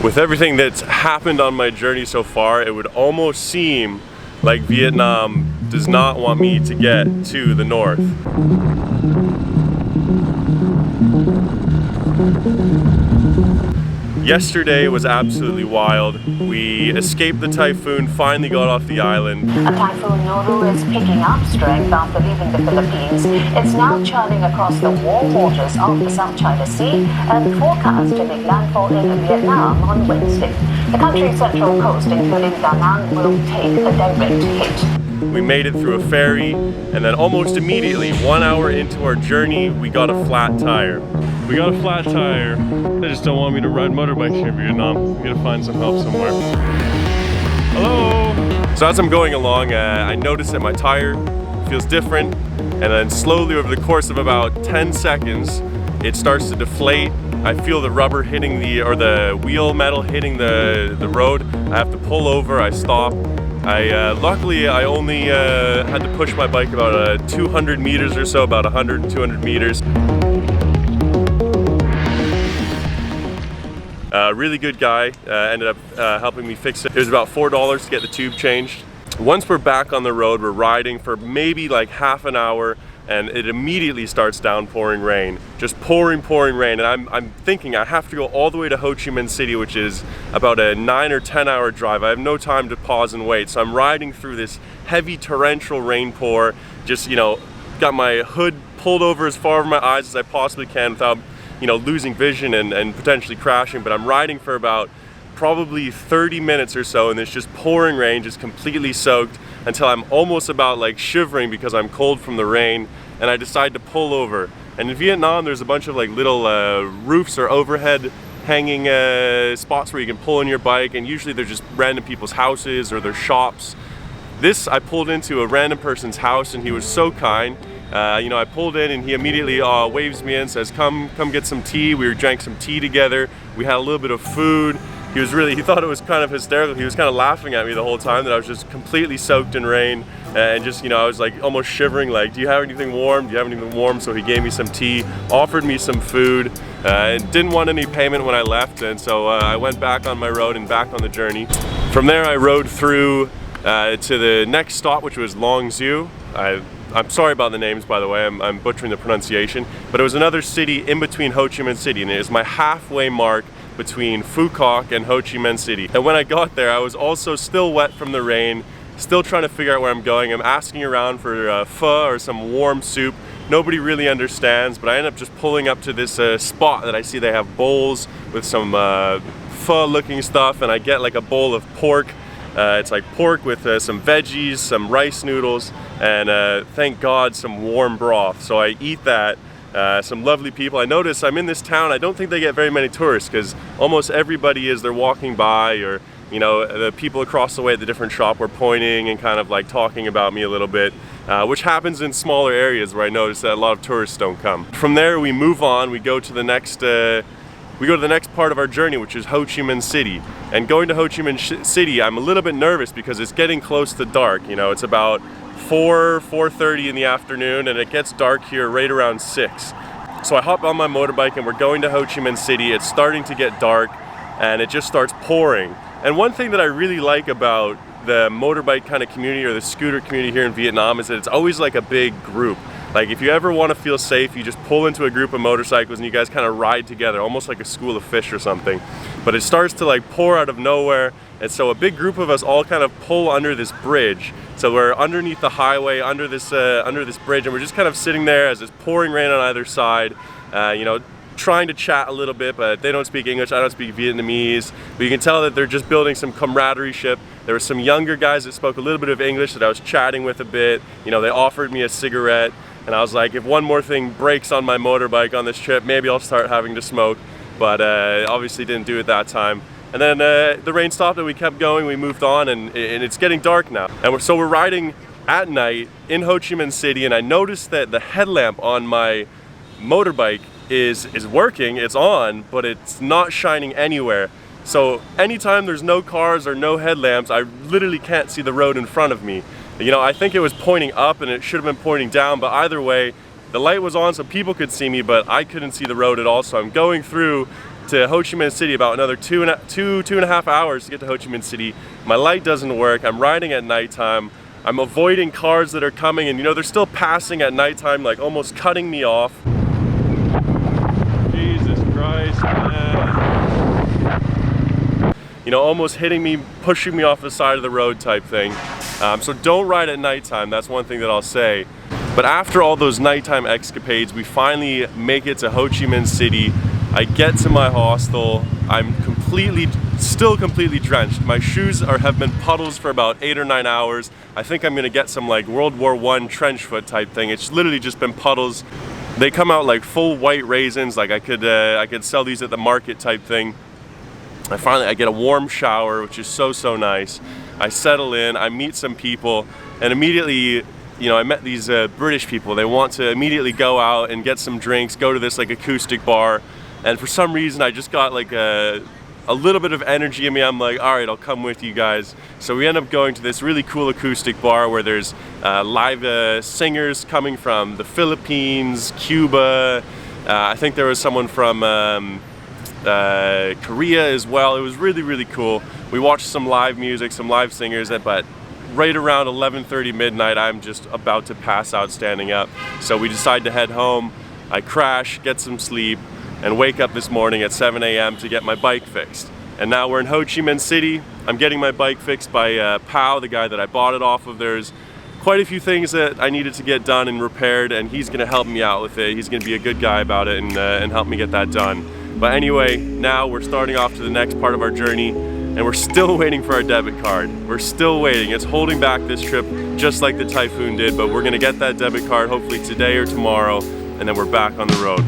With everything that's happened on my journey so far, it would almost seem like Vietnam does not want me to get to the north. Yesterday was absolutely wild. We escaped the typhoon, finally got off the island. A typhoon Noru is picking up strength after leaving the Philippines. It's now churning across the warm waters of the South China Sea and forecast to make landfall in Vietnam on Wednesday. The country's central coast, including Da Nang, will take a direct hit. We made it through a ferry, and then almost immediately, 1 hour into our journey, we got a flat tire. We got a flat tire. They just don't want me to ride motorbikes here in Vietnam. We gotta find some help somewhere. Hello! So as I'm going along, I noticed that my tire feels different, and then slowly over the course of about 10 seconds, it starts to deflate. I feel the rubber hitting or the wheel metal hitting the road. I have to pull over, I stop. Luckily, I only had to push my bike about 200 meters or so, about 100, 200 meters. Really good guy, ended up helping me fix it. It was about $4 to get the tube changed. Once we're back on the road, we're riding for maybe like half an hour, and it immediately starts downpouring rain. Just pouring rain, and I'm thinking I have to go all the way to Ho Chi Minh City, which is about a 9 or 10 hour drive. I have no time to pause and wait, so I'm riding through this heavy torrential rain pour, just, you know, got my hood pulled over as far over my eyes as I possibly can without, you know, losing vision and potentially crashing. But I'm riding for about probably 30 minutes or so, and it's just pouring rain, just completely soaked, until I'm almost about like shivering because I'm cold from the rain, and I decide to pull over. And in Vietnam, there's a bunch of like little roofs or overhead hanging spots where you can pull in your bike, and usually they're just random people's houses or their shops. This, I pulled into a random person's house, and he was so kind. You know, I pulled in and he immediately waves me in, says, come get some tea. We drank some tea together. We had a little bit of food. He thought it was kind of hysterical. He was kind of laughing at me the whole time that I was just completely soaked in rain, and just, you know, I was like almost shivering, like, do you have anything warm? Do you have anything warm? So he gave me some tea, offered me some food, and didn't want any payment when I left, and so I went back on my road and back on the journey. From there I rode through to the next stop, which was Long Dieu. I'm sorry about the names, by the way, I'm butchering the pronunciation, but it was another city in between Ho Chi Minh City, and it was my halfway mark between Phu Quoc and Ho Chi Minh City. And when I got there, I was also still wet from the rain, still trying to figure out where I'm going. I'm asking around for pho or some warm soup. Nobody really understands, but I end up just pulling up to this spot that I see they have bowls with some pho looking stuff, and I get like a bowl of pork. It's like pork with some veggies, some rice noodles, and thank God some warm broth. So I eat that. Some lovely people. I notice I'm in this town, I don't think they get very many tourists, because almost everybody, as they're walking by, or, you know, the people across the way at the different shop were pointing and kind of like talking about me a little bit, which happens in smaller areas where I notice that a lot of tourists don't come. From there we move on, we go to the next part of our journey, which is Ho Chi Minh City. And going to Ho Chi Minh City, I'm a little bit nervous because it's getting close to dark. You know, it's about 4:30 in the afternoon, and it gets dark here right around 6. So I hop on my motorbike and we're going to Ho Chi Minh City. It's starting to get dark and it just starts pouring. And one thing that I really like about the motorbike kind of community, or the scooter community here in Vietnam, is that it's always like a big group. Like, if you ever want to feel safe, you just pull into a group of motorcycles and you guys kind of ride together, almost like a school of fish or something. But it starts to like pour out of nowhere, and so a big group of us all kind of pull under this bridge. So we're underneath the highway, under this bridge, and we're just kind of sitting there as it's pouring rain on either side, you know, trying to chat a little bit, but they don't speak English, I don't speak Vietnamese, but you can tell that they're just building some camaraderie-ship. There were some younger guys that spoke a little bit of English that I was chatting with a bit. You know, they offered me a cigarette, and I was like, if one more thing breaks on my motorbike on this trip, maybe I'll start having to smoke, but obviously didn't do it that time. And then the rain stopped and we kept going, we moved on, and it's getting dark now. And so we're riding at night in Ho Chi Minh City, and I noticed that the headlamp on my motorbike is working, it's on, but it's not shining anywhere. So anytime there's no cars or no headlamps, I literally can't see the road in front of me. You know, I think it was pointing up and it should have been pointing down, but either way, the light was on so people could see me, but I couldn't see the road at all. So I'm going through to Ho Chi Minh City, about another two and a half hours to get to Ho Chi Minh City. My light doesn't work. I'm riding at nighttime. I'm avoiding cars that are coming, and you know, they're still passing at nighttime, like almost cutting me off. Jesus Christ, man. You know, almost hitting me, pushing me off the side of the road type thing. So don't ride at nighttime, that's one thing that I'll say. But after all those nighttime escapades, we finally make it to Ho Chi Minh City. I get to my hostel. I'm still completely drenched. My shoes have been puddles for about 8 or 9 hours. I think I'm gonna get some like World War I trench foot type thing. It's literally just been puddles. They come out like full white raisins, like I could sell these at the market type thing. I get a warm shower, which is so nice. I settle in, I meet some people, and immediately, you know, I met these British people. They want to immediately go out and get some drinks, go to this like acoustic bar. And for some reason, I just got like a little bit of energy in me. I'm like, all right, I'll come with you guys. So we end up going to this really cool acoustic bar where there's live singers coming from the Philippines, Cuba. I think there was someone from Korea as well. It was really cool. We watched some live music, some live singers, but right around 11:30 midnight, I'm just about to pass out standing up. So we decide to head home. I crash, get some sleep, and wake up this morning at 7 a.m. to get my bike fixed. And now we're in Ho Chi Minh City. I'm getting my bike fixed by Pau, the guy that I bought it off of. There's quite a few things that I needed to get done and repaired, and he's gonna help me out with it. He's gonna be a good guy about it and help me get that done. But anyway, now we're starting off to the next part of our journey, and we're still waiting for our debit card. We're still waiting. It's holding back this trip just like the Typhoon did, but we're gonna get that debit card hopefully today or tomorrow, and then we're back on the road.